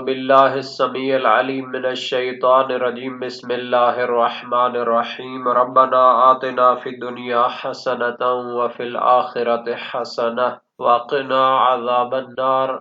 باللہ السمیع العلیم من الشیطان الرجیم بسم اللہ الرحمن الرحیم ربنا آتنا فی الدنیا حسنۃ وفی الآخرۃ حسنۃ وقنا عذاب النار۔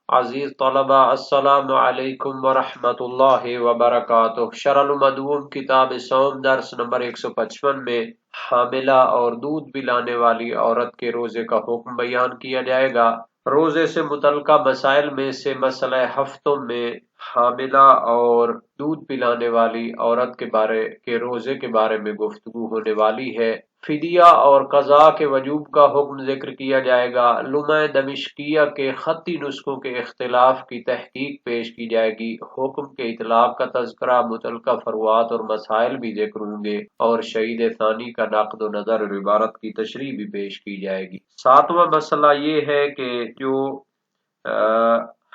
عزیز طلبہ، السلام علیکم ورحمۃ اللہ وبرکاتہ۔ شرح المدوم کتاب صوم درس نمبر 155 میں حاملہ اور دودھ پلانے والی عورت کے روزے کا حکم بیان کیا جائے گا۔ روزے سے متعلقہ مسائل میں سے مسئلہ ہفتوں میں حاملہ اور دودھ پلانے والی عورت کے روزے کے بارے میں گفتگو ہونے والی ہے۔ فدیہ اور قضاء کے وجوب کا حکم ذکر کیا جائے گا۔ لمع دمشقیہ کے خطی نسخوں کے اختلاف کی تحقیق پیش کی جائے گی۔ حکم کے اطلاق کا تذکرہ، متعلقہ فروعات اور مسائل بھی ذکر ہوں گے، اور شہید ثانی کا نقد و نظر اور عبارت کی تشریح بھی پیش کی جائے گی۔ ساتواں مسئلہ یہ ہے کہ جو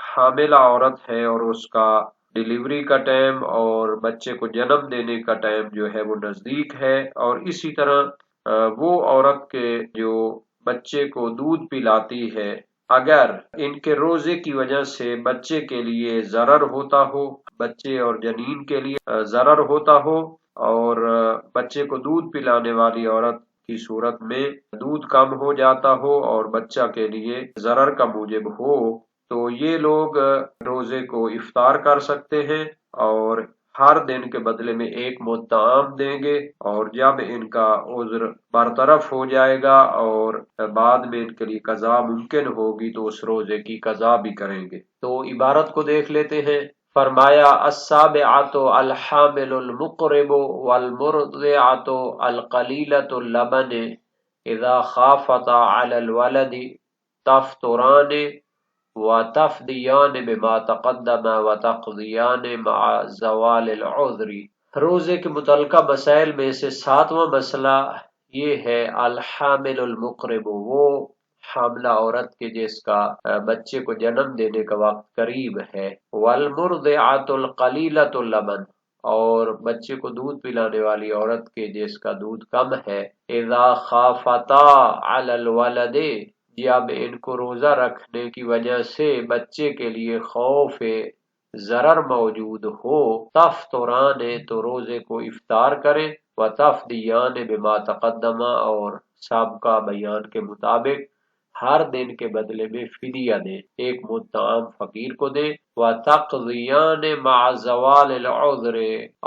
حاملہ عورت ہے اور اس کا ڈیلیوری کا ٹائم اور بچے کو جنم دینے کا ٹائم جو ہے وہ نزدیک ہے، اور اسی طرح وہ عورت کے جو بچے کو دودھ پلاتی ہے، اگر ان کے روزے کی وجہ سے بچے کے لیے ضرر ہوتا ہو، بچے اور جنین کے لیے ضرر ہوتا ہو، اور بچے کو دودھ پلانے والی عورت کی صورت میں دودھ کم ہو جاتا ہو اور بچہ کے لیے ضرر کا موجب ہو، تو یہ لوگ روزے کو افطار کر سکتے ہیں اور ہر دن کے بدلے میں ایک مد طعام دیں گے، اور جب ان کا عذر برطرف ہو جائے گا اور بعد میں ان کے لیے قضا ممکن ہوگی تو اس روزے کی قضا بھی کریں گے۔ تو عبارت کو دیکھ لیتے ہیں۔ فرمایا السابعۃ الحامل المقرب والمرضعۃ القلیلۃ اللبن اذا خافتا علی الولد تفطران وتفدیان بما تقدم وتقضیان مع زوال العذر۔ روزے کے متعلقہ مسائل میں سے ساتواں مسئلہ یہ ہے الحامل المقرب، وہ حاملہ عورت کے جس کا بچے کو جنم دینے کا وقت قریب ہے، والمرضعۃ القلیلۃ اللبن، اور بچے کو دودھ پلانے والی عورت کے جس کا دودھ کم ہے، اذا خافتا علی الولد، جب ان کو روزہ رکھنے کی وجہ سے بچے کے لیے خوف ضرر موجود ہو، تفطران، تو روزے کو افطار کریں، وتفدیان بما تقدم، اور سابقہ بیان کے مطابق ہر دن کے بدلے میں فدیہ دیں، ایک مد طعام فقیر کو دیں، وتقضیان مع زوال العذر،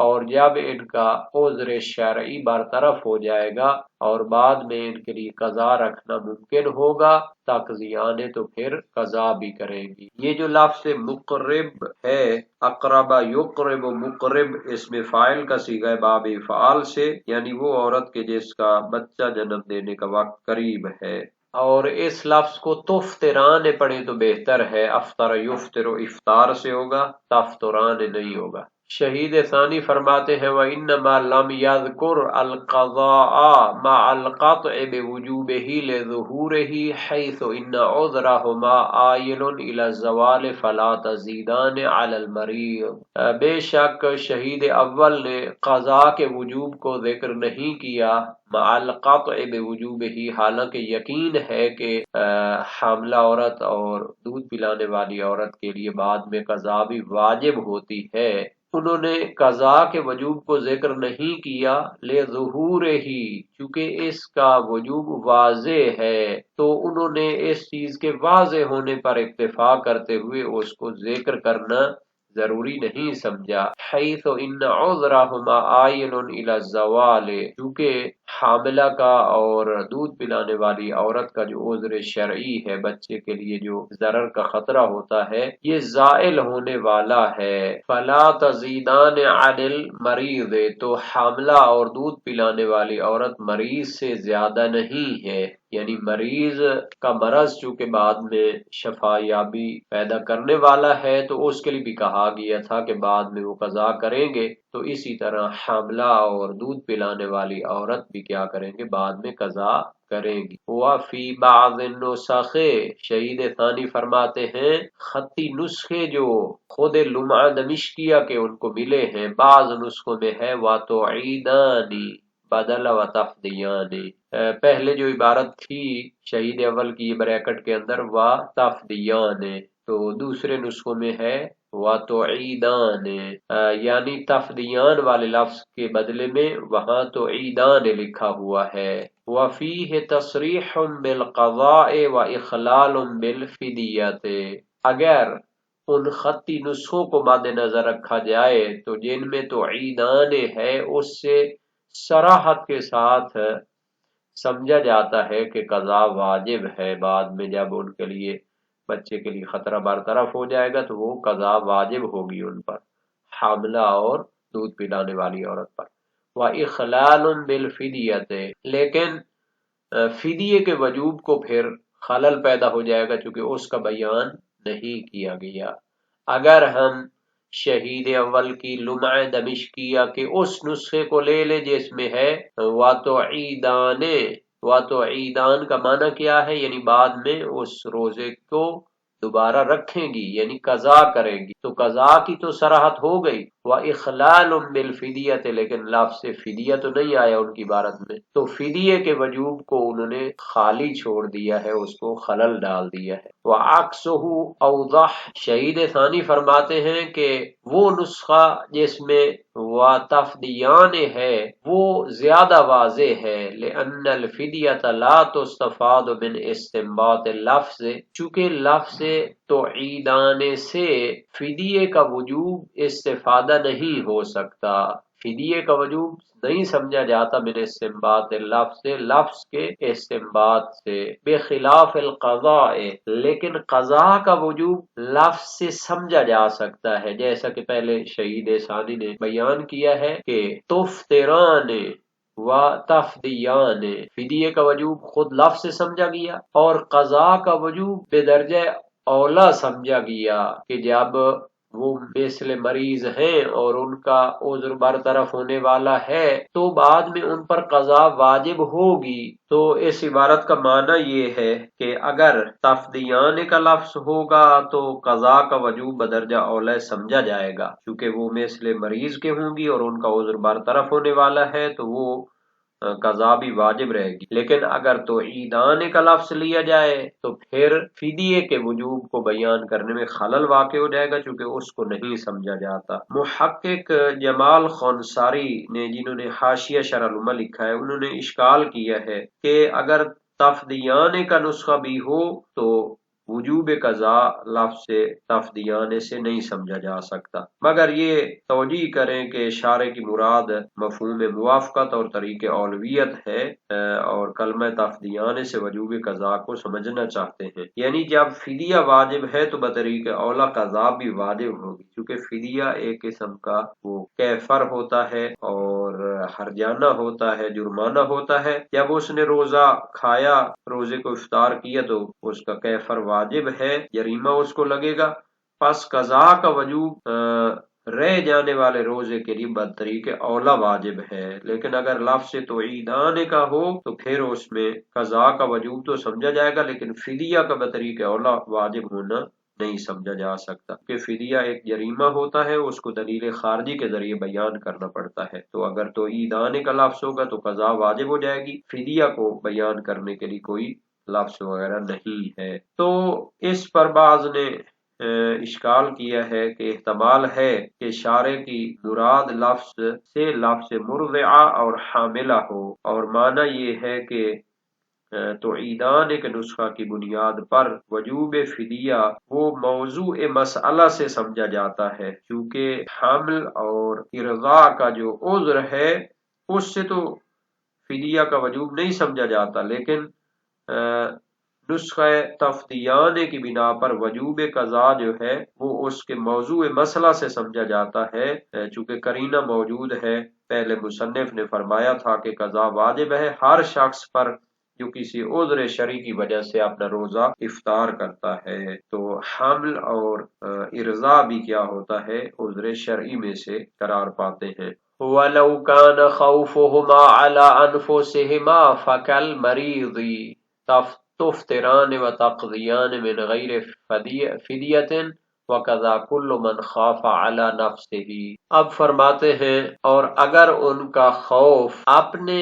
اور جب ان کا عذر شرعی برطرف ہو جائے گا اور بعد میں ان کے لیے قضا رکھنا ممکن ہوگا، تقضیان تو پھر قضا بھی کریں گی۔ یہ جو لفظ مقرب ہے، اقرب یقرب مقرب، اس میں فاعل کا صیغہ باب فعال سے، یعنی وہ عورت کے جس کا بچہ جنم دینے کا وقت قریب ہے۔ اور اس لفظ کو تفطران پڑھیں تو بہتر ہے، افطر یفطر افطار سے ہوگا، تفطران نہیں ہوگا۔ شہید ثانی فرماتے ہیں وَإِنَّمَا لَمْ يَذْكُرْ الْقَضَاءَ مَعَ الْقَطْعِ بِوُجُوبِهِ لِظُهُورِهِ حَيْثُ إِنَّ عُذْرَهُمَا آئِلٌ إِلَى الزَّوَالِ فَلَا تَزِيدَانِ عَلَى الْمَرِيضِ۔ بے شک شہید اول نے قضاء کے وجوب کو ذکر نہیں کیا، مع القطع بوجوبہ، حالانکہ یقین ہے کہ حاملہ عورت اور دودھ پلانے والی عورت کے لیے بعد میں قضا بھی واجب ہوتی ہے، انہوں نے قضاء کے وجوب کو ذکر نہیں کیا، لظہورہ، چونکہ اس کا وجوب واضح ہے، تو انہوں نے اس چیز کے واضح ہونے پر اکتفا کرتے ہوئے اس کو ذکر کرنا ضروری نہیں سمجھا۔ حیث ان عذرہما آئل الی الزوال، چونکہ حاملہ کا اور دودھ پلانے والی عورت کا جو عذر شرعی ہے، بچے کے لیے جو ضرر کا خطرہ ہوتا ہے، یہ زائل ہونے والا ہے۔ فلا تزیدان عن المریض، تو حاملہ اور دودھ پلانے والی عورت مریض سے زیادہ نہیں ہے، یعنی مریض کا مرض چونکہ بعد میں شفا یابی پیدا کرنے والا ہے تو اس کے لیے بھی کہا گیا تھا کہ بعد میں وہ قضا کریں گے، تو اسی طرح حاملہ اور دودھ پلانے والی عورت بھی کیا کریں گے، بعد میں قضا کریں گی۔ وفی بعض النسخ، شہید ثانی فرماتے ہیں خطی نسخے جو خود لمع دمشقیہ کے ان کو ملے ہیں، بعض نسخوں میں ہے وَتُعِیدَانِ بدل و تفدیان، پہلے جو عبارت تھی شہید اول کی بریکٹ کے اندر وا تفدیان، تو دوسرے نسخوں میں ہے وتعیدان، یعنی تفدیان والے لفظ کے بدلے میں وہاں تعیدان لکھا ہوا ہے۔ وفیہ تصریح بالقضاء واخلال بالفدیۃ، اگر ان خطی نسخوں کو مد نظر رکھا جائے تو جن میں تعیدان ہے اس سے صراحت کے ساتھ سمجھا جاتا ہے کہ قضا واجب ہے، بعد میں جب ان کے لیے بچے کے لیے خطرہ برطرف ہو جائے گا تو وہ قضا واجب ہوگی ان پر، حاملہ اور دودھ پلانے والی عورت پر۔ وَإِخْلَالٌ بِالْفِدْيَةِ، لیکن فدیے کے وجوب کو پھر خلل پیدا ہو جائے گا چونکہ اس کا بیان نہیں کیا گیا۔ اگر ہم شہید اول کی لمع دمشقیہ کے اس نسخے کو لے لیں جس میں ہے وَتُعِیدَانِ، وَتُعِیدان کا معنی کیا ہے؟ یعنی بعد میں اس روزے کو دوبارہ رکھیں گی، یعنی قضا کریں گی، تو قضا کی تو صراحت ہو گئی۔ وَإِخْلَالٌ بِالْفِدْيَةِ، لیکن لفظ فدیہ تو نہیں آیا ان کی عبارت میں، تو فدیے کے وجوب کو انہوں نے خالی چھوڑ دیا ہے، اس کو خلل ڈال دیا ہے۔ وَعَكْسُهُ أَوْضَحُ، شہید ثانی فرماتے ہیں کہ وہ نسخہ جس میں وَتَفْدِيَانِ ہے وہ زیادہ واضح ہے، لِأَنَّ الْفِدْيَةَ لَا تُسْتَفَادُ مِنْ اسْتِنْبَاطِ اللَّفْظِ، چونکہ لفظ تعیدان سے فدیے کا وجوب استفادہ نہیں ہو سکتا، فدیے کا وجوب نہیں سمجھا جاتا من استنباط لفظ سے، لفظ کے استنباط سے، بخلاف القضاء، لیکن قضا کا وجوب لفظ سے سمجھا جا سکتا ہے، جیسا کہ پہلے شہید ثانی نے بیان کیا ہے کہ تفطران و تفدیان، فدیے کا وجوب خود لفظ سے سمجھا گیا اور قضا کا وجوب بے درجہ اولا سمجھا گیا کہ جب وہ مثل مریض ہیں اور ان کا عذر برطرف ہونے والا ہے تو بعد میں ان پر قضا واجب ہوگی۔ تو اس عبارت کا معنی یہ ہے کہ اگر تفدیان کا لفظ ہوگا تو قضا کا وجوب بدرجہ اولا سمجھا جائے گا، کیونکہ وہ مثل مریض کے ہوں گی اور ان کا عذر برطرف ہونے والا ہے تو وہ قضا بھی واجب رہے گی۔ لیکن اگر تعیدان کا لفظ لیا جائے تو پھر فدیے کے وجوب کو بیان کرنے میں خلل واقع ہو جائے گا چونکہ اس کو نہیں سمجھا جاتا۔ محقق جمال خونساری نے، جنہوں نے حاشیہ شرح الامہ لکھا ہے، انہوں نے اشکال کیا ہے کہ اگر تفدیان کا نسخہ بھی ہو تو وجوب قضا لفظ سے تفدیان سے نہیں سمجھا جا سکتا، مگر یہ توجیہ کریں کہ شارع کی مراد مفہوم موافقت اور طریق اولویت ہے اور کلمہ تفدیان سے وجوب قضا کو سمجھنا چاہتے ہیں، یعنی جب فدیہ واجب ہے تو بطریق اولا قضا بھی واجب ہوگی، کیونکہ فدیہ ایک قسم کا وہ کیفر ہوتا ہے اور ہرجانہ ہوتا ہے، جرمانہ ہوتا ہے۔ جب اس نے روزہ کھایا، روزے کو افطار کیا تو اس کا کیفر واجب ہے، جریمہ اس کو لگے گا، پس قضا کا وجوب رہ جانے والے روزے کے لیے بطریق اولا واجب ہے۔ لیکن اگر لفظ تعیدان کا ہو تو پھر اس میں قضا کا وجوب تو سمجھا جائے گا لیکن فدیہ کا بطریق اولا واجب ہونا نہیں سمجھا جا سکتا، کہ فدیہ ایک جریمہ ہوتا ہے، اس کو دلیل خارجی کے ذریعے بیان کرنا پڑتا ہے، تو اگر تعیدان کا لفظ ہوگا تو قضا واجب ہو جائے گی، فدیہ کو بیان کرنے کے لیے کوئی لفظ وغیرہ نہیں ہے۔ تو اس پر بعض نے اشکال کیا ہے کہ احتمال ہے کہ شارع کی مراد لفظ سے لفظ مرضعہ اور حاملہ ہو، اور معنی یہ ہے کہ تعیدان کے نسخہ کی بنیاد پر وجوب فدیہ وہ موضوع مسئلہ سے سمجھا جاتا ہے، کیونکہ حمل اور ارضاء کا جو عذر ہے اس سے تو فدیہ کا وجوب نہیں سمجھا جاتا، لیکن نسخہ تفدیان کی بنا پر وجوب قضا جو ہے وہ اس کے موضوع مسئلہ سے سمجھا جاتا ہے، چونکہ قرینہ موجود ہے۔ پہلے مصنف نے فرمایا تھا کہ قضا واجب ہے ہر شخص پر جو کسی عذر شرعی کی وجہ سے اپنا روزہ افطار کرتا ہے، تو حمل اور ارضاء بھی کیا ہوتا ہے، عذر شرعی میں سے قرار پاتے ہیں۔ وَلَوْ كَانَ خَوْفُهُمَا عَلَىٰ أَنفُسِهِمَا فَكَالْمَرِيضِ تفتران و تقضیان من غیر فدیت وَكَذَا كُلُّ مَنْ خَافَ عَلَى نَفْسِهِ۔ اب فرماتے ہیں اور اگر ان کا خوف اپنے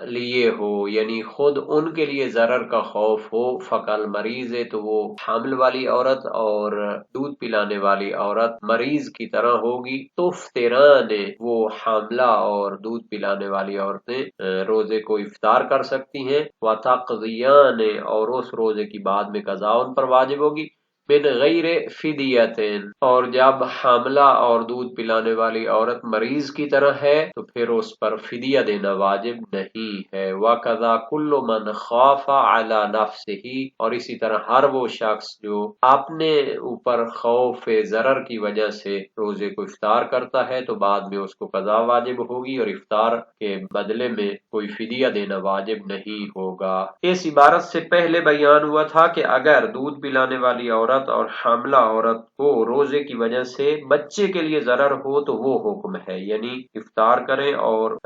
لیے ہو، یعنی خود ان کے لیے ضرر کا خوف ہو، فقل مریض ہے تو وہ حامل والی عورت اور دودھ پلانے والی عورت مریض کی طرح ہوگی، تفطران وہ حاملہ اور دودھ پلانے والی عورتیں روزے کو افطار کر سکتی ہیں، وتقضیان اور اس روزے کی بعد میں قضا ان پر واجب ہوگی، من غیر فدیتن، اور جب حاملہ اور دودھ پلانے والی عورت مریض کی طرح ہے تو پھر اس پر فدیہ دینا واجب نہیں ہے، وَقَضَى كُلُّ مَنْ خَافَ عَلَى نَفْسِهِ، اور اسی طرح ہر وہ شخص جو اپنے اوپر خوف ضرر کی وجہ سے روزے کو افطار کرتا ہے تو بعد میں اس کو قضا واجب ہوگی اور افطار کے بدلے میں کوئی فدیہ دینا واجب نہیں ہوگا۔ اس عبارت سے پہلے بیان ہوا تھا کہ اگر دودھ پلانے والی عورت اور حاملہ عورت کو روزے کی وجہ سے بچے کے لیے ضرر ہو تو وہ حکم ہے، یعنی افطار کریں اور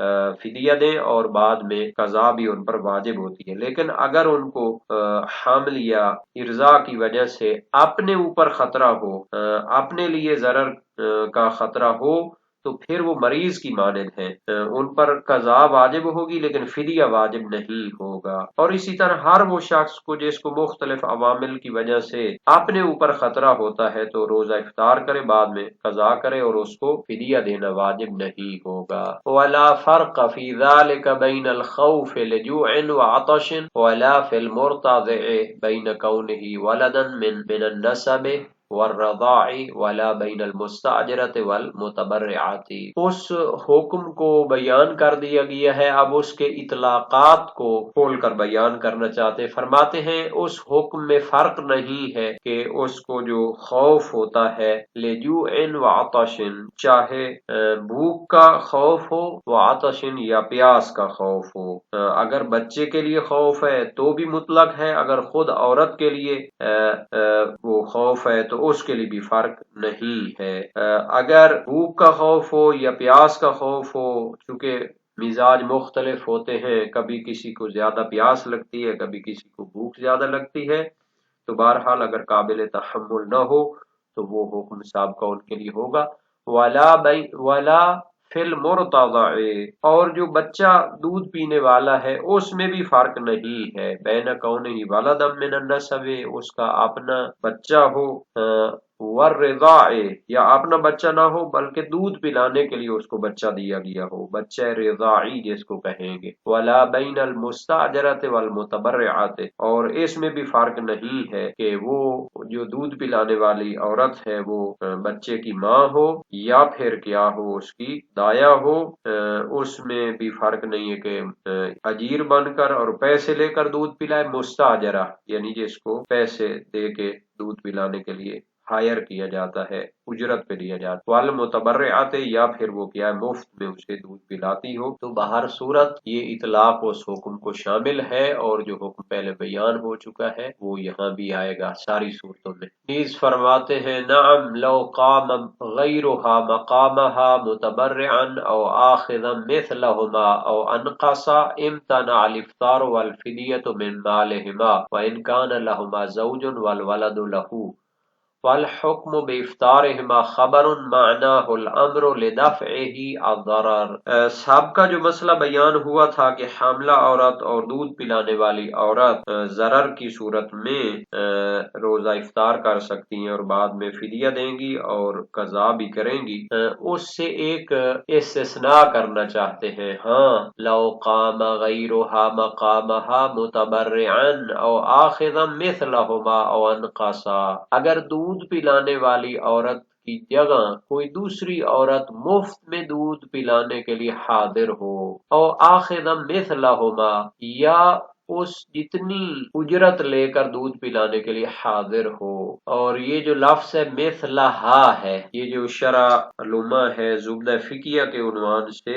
فدیہ دیں اور بعد میں قضا بھی ان پر واجب ہوتی ہے۔ لیکن اگر ان کو حمل یا ارضاء کی وجہ سے اپنے اوپر خطرہ ہو، اپنے لیے ضرر کا خطرہ ہو تو پھر وہ مریض کی مانند ہیں، ان پر قضا واجب ہوگی لیکن فدیہ واجب نہیں ہوگا۔ اور اسی طرح ہر وہ شخص کو جس کو مختلف عوامل کی وجہ سے اپنے اوپر خطرہ ہوتا ہے تو روزہ افطار کرے، بعد میں قضا کرے اور اس کو فدیہ دینا واجب نہیں ہوگا۔ ولا فرق فی ذلک بین الخوف لجوع وعطش ولا فی المرتضع بین کونہ ولدا من النسب والرضاع ولا بین المستاجرۃ والمتبرعات۔ اس حکم کو بیان کر دیا گیا ہے، اب اس کے اطلاقات کو کھول کر بیان کرنا چاہتے، فرماتے ہیں اس حکم میں فرق نہیں ہے کہ اس کو جو خوف ہوتا ہے لجوع وعطش، چاہے بھوک کا خوف ہو، وعطش یا پیاس کا خوف ہو، اگر بچے کے لیے خوف ہے تو بھی مطلق ہے، اگر خود عورت کے لیے وہ خوف ہے تو اس کے لیے بھی فرق نہیں ہے۔ اگر بھوک کا خوف ہو یا پیاس کا خوف ہو، چونکہ مزاج مختلف ہوتے ہیں، کبھی کسی کو زیادہ پیاس لگتی ہے، کبھی کسی کو بھوک زیادہ لگتی ہے، تو بہرحال اگر قابل تحمل نہ ہو تو وہ حکم سابقہ ان کے لیے ہوگا۔ ولا فی المرتضع، اور جو بچہ دودھ پینے والا ہے اس میں بھی فرق نہیں ہے، بین کونہ ولدا من النسب، اس کا اپنا بچہ ہو، والرضاع، یا اپنا بچہ نہ ہو بلکہ دودھ پلانے کے لیے اس کو بچہ دیا گیا ہو، بچہ رضاعی جس کو کہیں گے، ولا بین المستاجرۃ والمتبرعات، اور اس میں بھی فرق نہیں ہے کہ وہ جو دودھ پلانے والی عورت ہے وہ بچے کی ماں ہو یا پھر کیا ہو اس کی دایا ہو، اس میں بھی فرق نہیں ہے کہ اجیر بن کر اور پیسے لے کر دودھ پلائے، مستاجرہ یعنی جس کو پیسے دے کے دودھ پلانے کے لیے ہائر کیا جاتا ہے، اجرت پہ لیا جاتا ہے، والمتبرعات، یا پھر وہ کیا ہے مفت میں اسے دودھ پلاتی ہو۔ تو بہر صورت یہ اطلاق اس حکم کو شامل ہے، اور جو حکم پہلے بیان ہو چکا ہے وہ یہاں بھی آئے گا ساری صورتوں میں۔ نیز فرماتے ہیں نعم لو قام غیرها مقامها متبرعا او آخذا مثلهما او انقص امتنع الافطار والفدیة من مالهما وان كان لهما زوج والولد له، والحکم بافطارهما خبر معناه الامر لدفعه الضرر۔ سابقہ جو مسئلہ بیان ہوا تھا کہ حاملہ عورت اور دودھ پلانے والی عورت ضرر کی صورت میں روزہ افطار کر سکتی ہیں اور بعد میں فدیہ دیں گی اور قضا بھی کریں گی، اس سے ایک استثناء کرنا چاہتے ہیں، ہاں لو قام غیرها مقامها متبرعا او آخذا مثلهما او انقصا، اگر دودھ پلانے والی عورت کی جگہ کوئی دوسری عورت مفت میں دودھ پلانے کے لیے حاضر ہو، اور آخذا مثلہما، یا اس جتنی اجرت لے کر دودھ پلانے کے لیے حاضر ہو، اور یہ جو لفظ ہے مثلہا ہے، یہ جو شرح علومہ ہے زبدہ فقیہ کے عنوان سے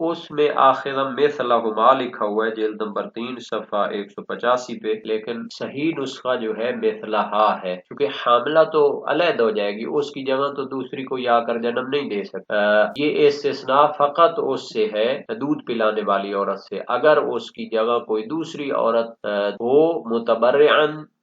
اس میں آخذا مثلہما لکھا ہوا ہے جلد نمبر 3 صفحہ 185 پہ، لیکن صحیح نسخہ جو ہے مثلہا ہے، کیونکہ حاملہ تو علیحدہ ہو جائے گی، اس کی جگہ تو دوسری کوئی آ کر جنم نہیں دے سکتا۔ یہ استثناء فقط اس سے ہے دودھ پلانے والی عورت سے، اگر اس کی جگہ کوئی دوسری عورت ہو متبرعن